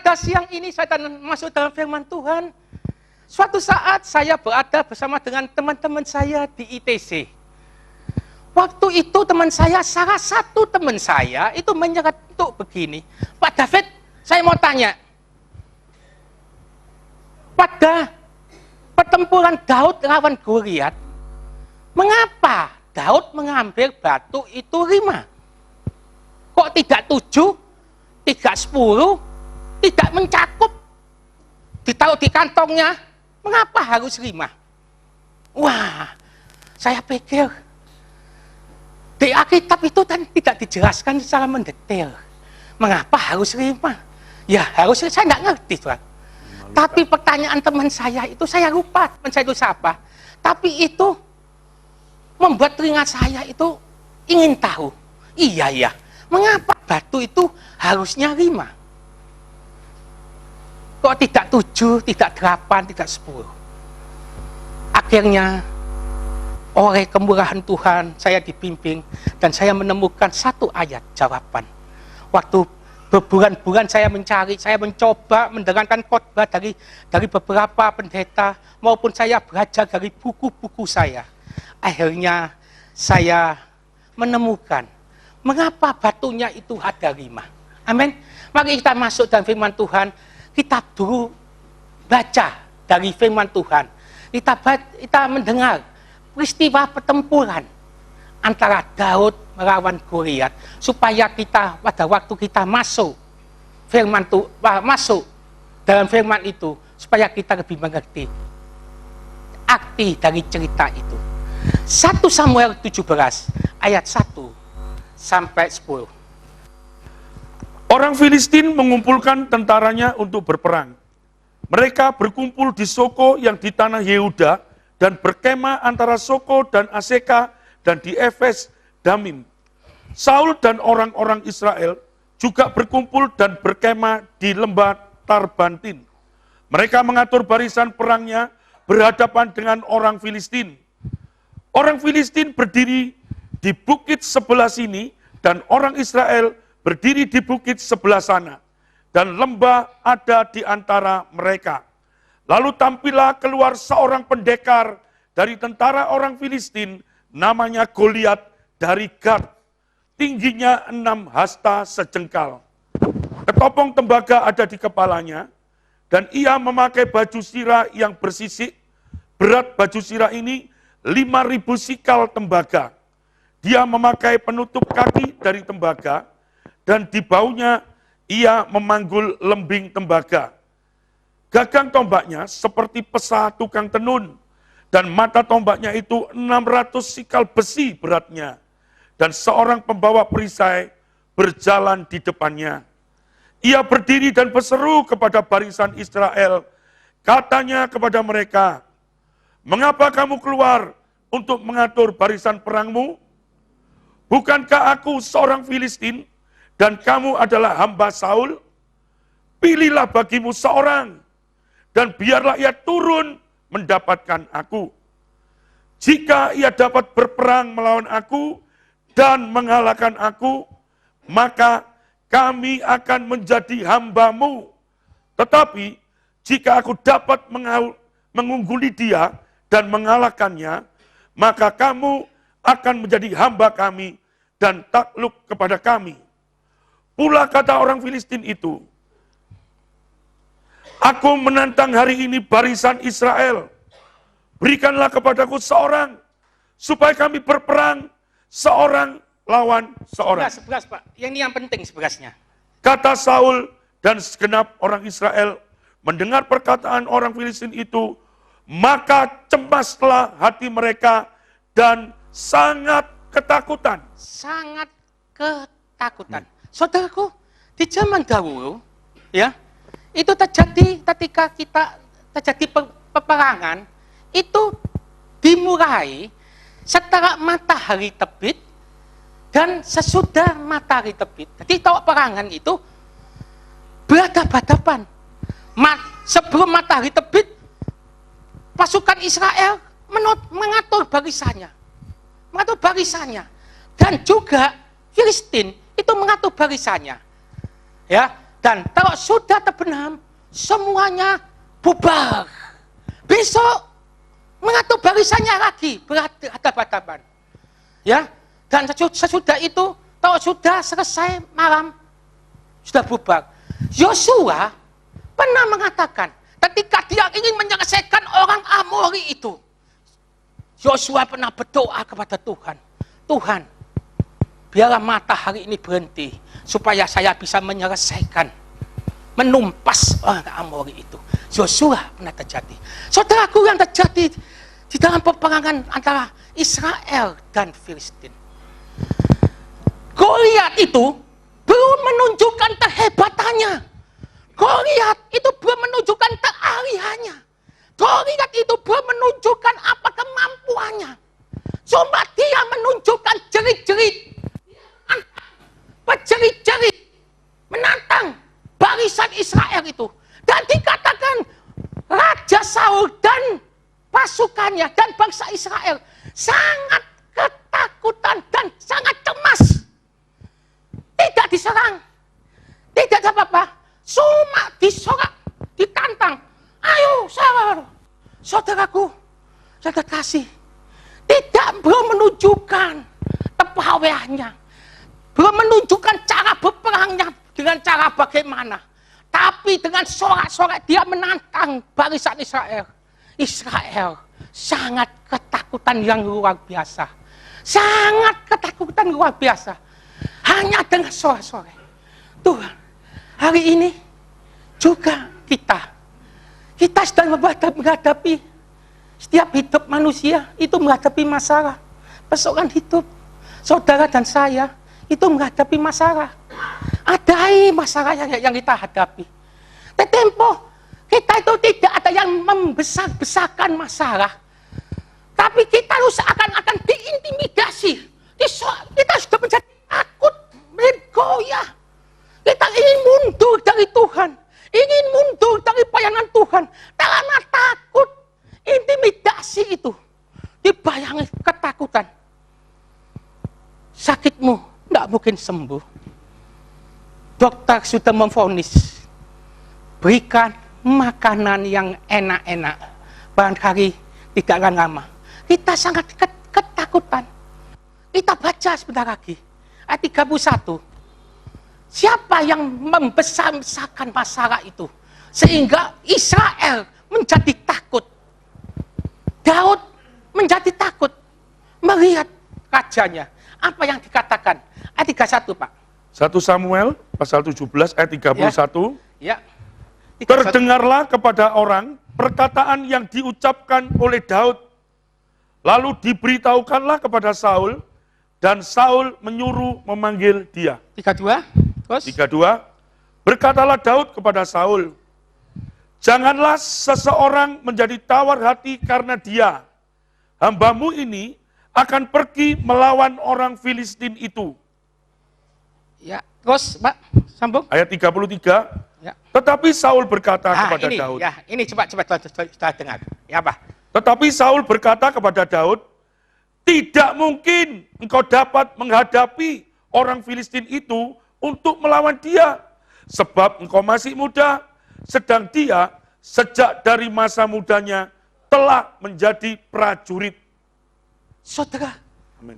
pada siang ini saya akan masuk dalam firman Tuhan. Suatu saat saya berada bersama dengan teman-teman saya di ITC. Waktu itu salah satu teman saya itu menyeretuk begini. Pak David, saya mau tanya. Pada pertempuran Daud lawan Goliat, mengapa Daud mengambil batu itu 5? Kok tidak 7, tidak 10, tidak mencakup, ditaruh di kantongnya, mengapa harus 5? Wah, saya pikir, di Alkitab itu kan tidak dijelaskan secara mendetail. Mengapa harus 5? Ya harusnya saya nggak ngerti, Tuhan. Tapi pertanyaan teman saya itu, saya lupa teman saya itu siapa. Tapi itu membuat telinga saya itu ingin tahu. Iya, mengapa batu itu harusnya 5? Kok tidak 7, tidak 8, tidak 10? Akhirnya, oleh kemurahan Tuhan, saya dibimbing dan saya menemukan satu ayat jawaban. Waktu berbulan-bulan saya mencari, saya mencoba mendengarkan khotbah dari beberapa pendeta, maupun saya belajar dari buku-buku saya. Akhirnya saya menemukan mengapa batunya itu ada 5. Amin. Mari kita masuk dalam firman Tuhan. Kita dulu baca dari firman Tuhan. Kita mendengar peristiwa pertempuran antara Daud melawan Goliat, supaya kita pada waktu kita masuk dalam firman itu, supaya kita lebih mengerti arti dari cerita itu. 1 Samuel 17 ayat 1 sampai 10. Orang Filistin mengumpulkan tentaranya untuk berperang. Mereka berkumpul di Soko yang di tanah Yehuda dan berkemah antara Soko dan Aseka dan di Efes Damim. Saul dan orang-orang Israel juga berkumpul dan berkemah di lembah Tarbantin. Mereka mengatur barisan perangnya berhadapan dengan orang Filistin. Orang Filistin berdiri di bukit sebelah sini dan orang Israel berdiri di bukit sebelah sana. Dan lembah ada di antara mereka. Lalu tampillah keluar seorang pendekar dari tentara orang Filistin, namanya Goliat dari Gad. Tingginya 6 hasta sejengkal. Ketopong tembaga ada di kepalanya, dan ia memakai baju sirah yang bersisik. Berat baju sirah ini 5.000 sikal tembaga. Dia memakai penutup kaki dari tembaga, dan di baunya ia memanggul lembing tembaga. Gagang tombaknya seperti pesa tukang tenun, dan mata tombaknya itu 600 sikal besi beratnya. Dan seorang pembawa perisai berjalan di depannya. Ia berdiri dan berseru kepada barisan Israel. Katanya kepada mereka, "Mengapa kamu keluar untuk mengatur barisan perangmu? Bukankah aku seorang Filistin dan kamu adalah hamba Saul? Pilihlah bagimu seorang, dan biarlah ia turun mendapatkan aku. Jika ia dapat berperang melawan aku dan mengalahkan aku, maka kami akan menjadi hambamu. Tetapi jika aku dapat mengungguli dia dan mengalahkannya, maka kamu akan menjadi hamba kami dan takluk kepada kami." Pula kata orang Filistin itu, "Aku menantang hari ini barisan Israel. Berikanlah kepadaku seorang, supaya kami berperang seorang lawan seorang." 11, Pak. Yang ini yang penting 11-nya. Kata Saul dan segenap orang Israel mendengar perkataan orang Filistin itu, maka cemaslah hati mereka dan sangat ketakutan. Sangat ketakutan. Saudaraku, di zaman dahulu, ya, itu terjadi ketika terjadi peperangan, itu dimulai setelah matahari terbit dan sesudah matahari terbit. Jadi kalau perangan itu berhadapan-hadapan. Sebelum matahari terbit, pasukan Israel mengatur barisannya. Dan juga Filistin itu mengatur barisannya. Ya, Dan kalau sudah terbenam, semuanya bubar. Besok mengatur barisannya lagi, berhadapan-hadapan. Ya, dan sesudah itu, kalau sudah selesai malam, sudah bubar. Yosua pernah mengatakan, ketika dia ingin menyelesaikan orang Amori itu, Yosua pernah berdoa kepada Tuhan, Tuhan, biarlah matahari ini berhenti, supaya saya bisa menyelesaikan, menumpas orang Amori itu. Yosua pernah terjadi. Saudaraku, yang terjadi di dalam peperangan antara Israel dan Filistin, Goliat itu belum menunjukkan kehebatannya. Goliat itu belum menunjukkan keahliannya. Goliat itu belum menunjukkan apa kemampuannya. Cuma dia menunjukkan jerit-jerit, berjerit-jerit, menantang barisan Israel itu. Dan dikatakan Raja Saul dan pasukannya dan bangsa Israel sangat ketakutan dan sangat cemas. Tidak diserang, tidak ada apa-apa, cuma disorak, ditantang. Ayo, saudaraku, saya kasih, belum menunjukkan kepawaiannya, belum menunjukkan cara berperangnya dengan cara bagaimana, tapi dengan sorak-sorak dia menantang barisan Israel. Israel sangat ketakutan yang luar biasa, sangat ketakutan luar biasa. Hanya dengan sorak-sorak. Tuhan, hari ini juga kita sedang menghadapi setiap hidup manusia itu menghadapi masalah, persoalan hidup. Saudara dan saya itu menghadapi masalah. Ada masalah yang kita hadapi. Tempo kita itu tidak ada yang membesar-besarkan masalah, tapi kita seakan-akan diintimidasi. Kita sudah menjadi takut, goyah. Kita ingin mundur dari Tuhan, ingin mundur dari pelayanan Tuhan karena takut, intimidasi itu dibayangi ketakutan. Sakitmu tidak mungkin sembuh. Dokter sudah memvonis, berikan makanan yang enak-enak, barangkali tidak akan lama. Kita sangat ketakutan. Kita baca sebentar lagi ayat 31. Siapa yang membesar-besarkan masalah itu sehingga Israel menjadi takut? Daud menjadi takut melihat rajanya. Apa yang dikatakan? Ayat 31, Pak. 1 Samuel pasal 17 ayat 31. Ya. Terdengarlah kepada orang perkataan yang diucapkan oleh Daud. Lalu diberitahukanlah kepada Saul, dan Saul menyuruh memanggil dia. 32. Terus? 32. Berkatalah Daud kepada Saul, janganlah seseorang menjadi tawar hati karena dia. Hambamu ini akan pergi melawan orang Filistin itu. Ya, terus Pak, sambung. Ayat 33. Ya. Tetapi Saul berkata kepada Daud. Ya, ini coba dengar. Ya, Pak. Tetapi Saul berkata kepada Daud, tidak mungkin engkau dapat menghadapi orang Filistin itu untuk melawan dia. Sebab engkau masih muda, sedang dia sejak dari masa mudanya telah menjadi prajurit. Saudara, Amin.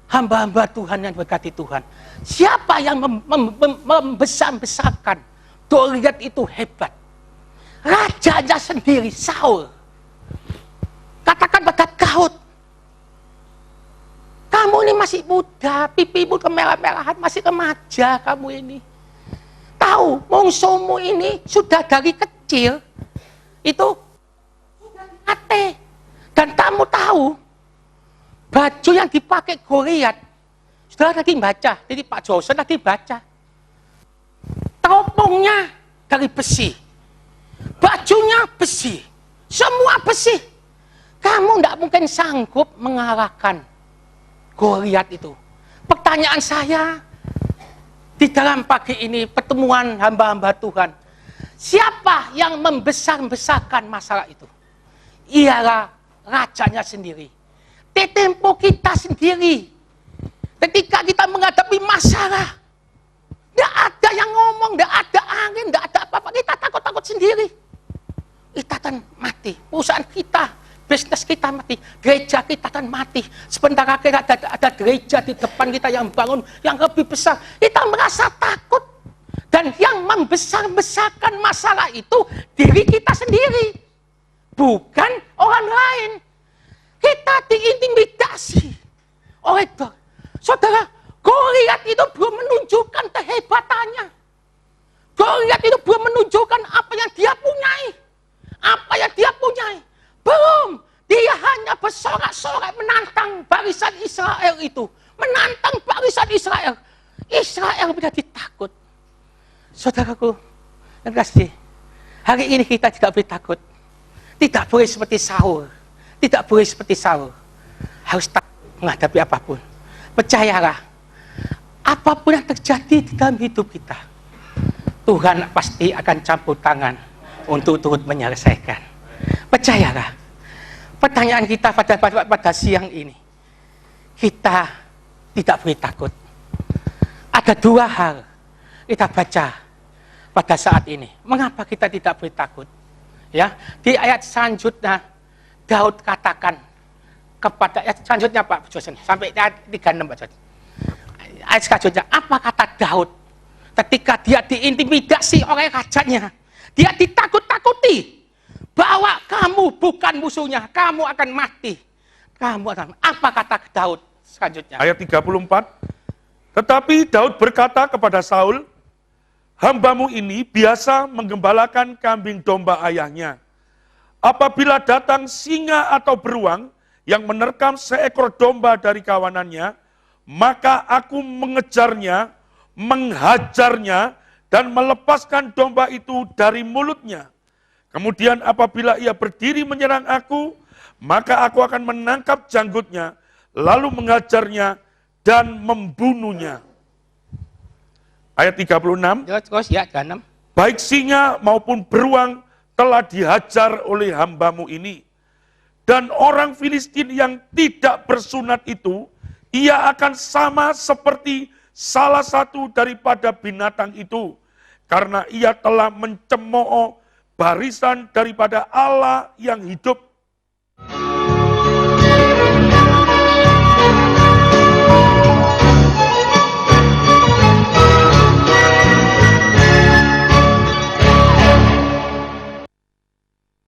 Hamba-hamba Tuhan yang berkati Tuhan, siapa yang membesar-besarkan Goliat itu hebat? Rajanya sendiri, Saul. Katakan pada Daud, kamu ini masih muda, pipimu kemerah-merahan, masih remaja kamu ini. Tahu, mungsumu ini sudah dari kecil, itu sudah dilatih. Dan kamu tahu, baju yang dipakai Goliat, sudah tadi baca, jadi Pak Johnson tadi baca. Teropongnya dari besi, bajunya besi, semua besi. Kamu tidak mungkin sanggup mengalahkan Goliat itu. Pertanyaan saya, di dalam pagi ini pertemuan hamba-hamba Tuhan, siapa yang membesar-besarkan masalah itu? Ialah rajanya sendiri. Tempo kita sendiri. Ketika kita menghadapi masalah, Tidak ada yang ngomong, tidak ada angin, tidak ada apa-apa. Kita takut-takut sendiri. Kita akan mati. Perusahaan kita, bisnis kita mati. Gereja kita akan mati. Sebentar lagi ada gereja di depan kita yang bangun, yang lebih besar. Kita merasa takut. Dan yang membesar-besarkan masalah itu diri kita sendiri. Bukan orang lain. Kita diintimidasi oleh Goliat. Saudara, Goliat itu belum menunjukkan kehebatannya. Goliat itu belum menunjukkan apa yang dia punyai. Apa yang dia punyai. Belum. Dia hanya bersorak-sorak menantang barisan Israel itu. Menantang barisan Israel. Israel menjadi takut. Saudaraku, yang kasih, hari ini kita tidak boleh takut. Tidak boleh seperti Saul. Tidak boleh seperti Saul. Harus takut menghadapi apapun. Percayalah, apapun yang terjadi di dalam hidup kita, Tuhan pasti akan campur tangan untuk turut menyelesaikan. Percayalah. Pertanyaan kita pada siang ini, kita tidak boleh takut. Ada dua hal kita baca pada saat ini. Mengapa kita tidak boleh takut? Ya, di ayat selanjutnya Daud katakan kepada ayat selanjutnya Pak Josen, sampai ayat 36 Pak Josen. Ayat selanjutnya, apa kata Daud ketika dia diintimidasi oleh rajanya? Dia ditakut-takuti bahwa kamu bukan musuhnya, kamu akan mati. Apa kata Daud selanjutnya? Ayat 34. Tetapi Daud berkata kepada Saul, "Hambamu ini biasa menggembalakan kambing domba ayahnya. Apabila datang singa atau beruang yang menerkam seekor domba dari kawanannya, maka aku mengejarnya, menghajarnya, dan melepaskan domba itu dari mulutnya. Kemudian apabila ia berdiri menyerang aku, maka aku akan menangkap janggutnya, lalu menghajarnya dan membunuhnya." Ayat 36. Terus ya, 36. Baik singa maupun beruang telah dihajar oleh hambamu ini. Dan orang Filistin yang tidak bersunat itu, ia akan sama seperti salah satu daripada binatang itu. Karena ia telah mencemooh barisan daripada Allah yang hidup